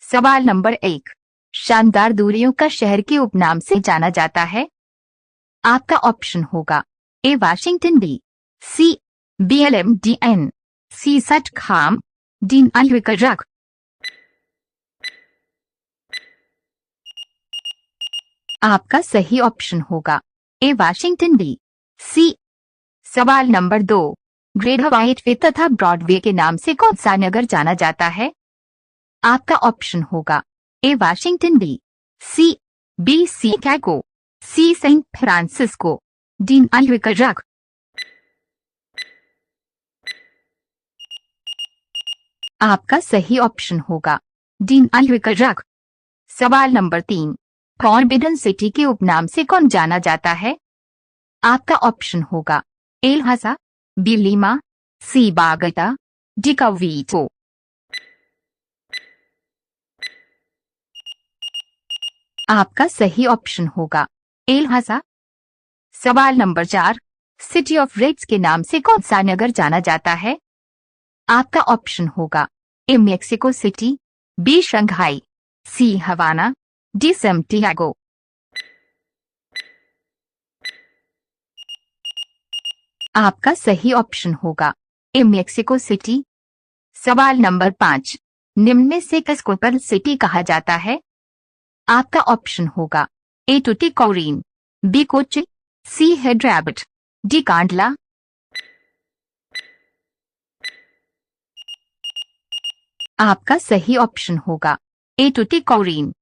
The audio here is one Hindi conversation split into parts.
सवाल नंबर 1। शानदार दूरियों का शहर के उपनाम से जाना जाता है। आपका ऑप्शन होगा A Washington, B C BLMDN, सी सच खाम, डी अल्विकरक। आपका सही ऑप्शन होगा ए वाशिंगटन, बी सी। सवाल नंबर 2। ग्रेटर व्हाइटवे तथा ब्रॉडवे के नाम से कौन सा नगर जाना जाता है? आपका ऑप्शन होगा A Washington, B C B Chicago, C San Francisco, D Albuquerque. आपका सही ऑप्शन होगा डी अल्विकरक। सवाल नंबर 3। फॉरबिडन सिटी के उपनाम से कौन जाना जाता है? आपका ऑप्शन होगा ए लहासा, बी लीमा, सी बागटा, डी कवीटो। आपका सही ऑप्शन होगा ए लहासा। सवाल नंबर 4। सिटी ऑफ रेड्स के नाम से कौन सा नगर जाना जाता है? आपका ऑप्शन होगा ए मेक्सिको सिटी, बी शंघाई, सी हवाना, डी सैंटियागो। आपका सही ऑप्शन होगा ए मेक्सिको सिटी। सवाल नंबर 5। निम्न में से किसको पर्ल सिटी कहा जाता है? आपका ऑप्शन होगा ए टुटिकोरिन, बी कोच्चि, सी हैदराबाद, डी कांडला। आपका सही ऑप्शन होगा ए टुटिकोरिन।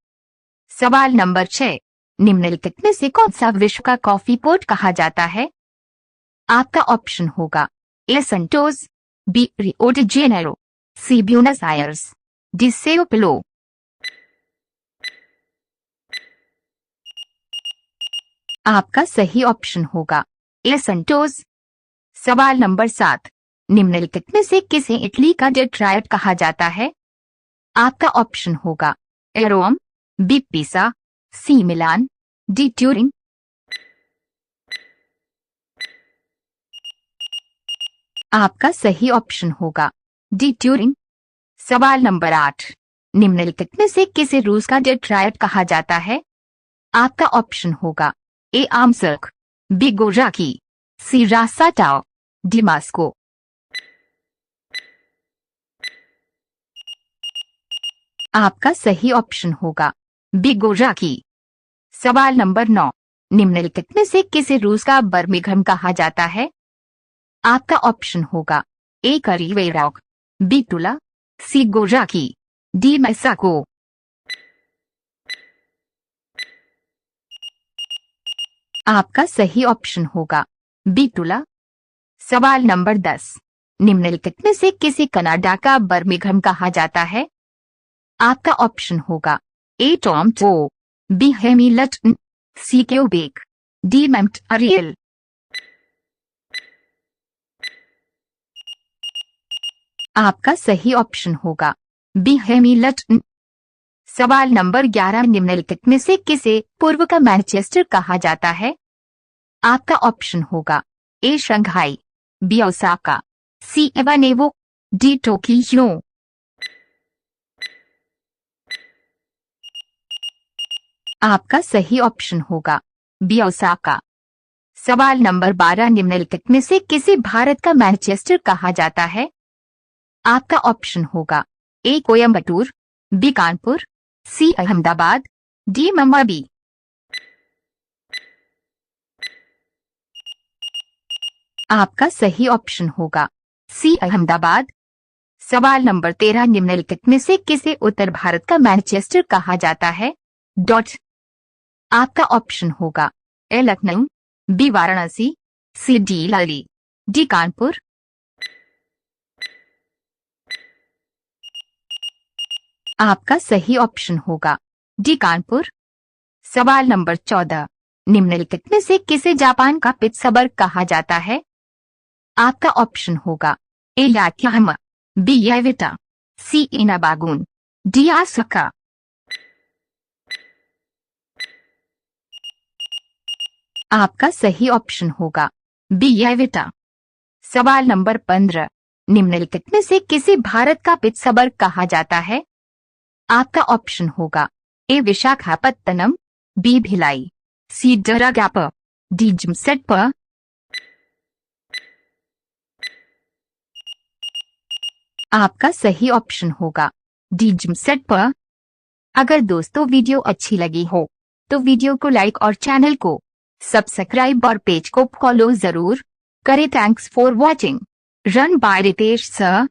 सवाल नंबर 6। निम्नलिखित में से कौन सा विश्व का कॉफी पोर्ट कहा जाता है? आपका ऑप्शन होगा A Santos, B Rio de Janeiro, C Buenos Aires, D Sao Paulo. आपका सही ऑप्शन होगा ए संटोस। सवाल नंबर 7। निम्नलिखित में से किसे इटली का डेट्रायट कहा जाता है? आपका ऑप्शन होगा ए रोम, बी पिसा, सी मिलान, डी ट्यूरिन। आपका सही ऑप्शन होगा डी ट्यूरिन। सवाल नंबर 8। निम्नलिखित में से किसे रूस का डेट्रायट कहा जाता है? आपका ऑप्शन होगा ए आमसर्क, बी गोराकी, सी रासाटाओ, डी मास्को। आपका सही ऑप्शन होगा बी गोराकी। सवाल नंबर 9। निम्नलिखित में से किसे रूस का बर्मिंघम कहा जाता है? आपका ऑप्शन होगा ए करीवेरॉक, बी टुला, सी गोराकी, डी मैसाको। आपका सही ऑप्शन होगा बी टुला। सवाल नंबर 10। निम्नलिखित में से किसे कनाडा का बर्मिंघम कहा जाता है? आपका ऑप्शन होगा ए टोरंटो, बी हैमिल्टन, सी क्यूबेक, डी मॉन्ट्रियल। आपका सही ऑप्शन होगा बी हैमिल्टन। सवाल नंबर 11। निम्नलिखित में से किसे पूर्व का मैनचेस्टर कहा जाता है? आपका ऑप्शन होगा ए शंघाई, बी ओसाका, सी एवानेवो, डी टोक्यो। आपका सही ऑप्शन होगा बी ओसाका। सवाल नंबर 12। निम्नलिखित में से किसे भारत का मैनचेस्टर कहा जाता है? आपका ऑप्शन होगा ए कोयम्बटूर, बी कानपुर, सी अहमदाबाद, डी मुंबई। आपका सही ऑप्शन होगा सी अहमदाबाद। सवाल नंबर 13। निम्नलिखित में से किसे उत्तर भारत का मैनचेस्टर कहा जाता है? डॉट। आपका ऑप्शन होगा ए लखनऊ, बी वाराणसी, सी दिल्ली, डी कानपुर। आपका सही ऑप्शन होगा डी कानपुर। सवाल नंबर 14। निम्नलिखित में से किसे जापान का पिट्सबर्ग कहा जाता है? आपका ऑप्शन होगा ए याकोहामा, बी याविटा, सी इनाबागुन, डी ओसाका। आपका सही ऑप्शन होगा बी याविटा। सवाल नंबर 15। निम्नलिखित में से किसे भारत का पिट्सबर्ग कहा जाता है? आपका ऑप्शन होगा ए विशाखापत्तनम, बी भिलाई, सी डरागप, डी जमशेदपुर। आपका सही ऑप्शन होगा डी जमशेदपुर। अगर दोस्तों वीडियो अच्छी लगी हो तो वीडियो को लाइक और चैनल को सब्सक्राइब और पेज को फॉलो जरूर करें। Thanks for watching. Run by Ritesh sir.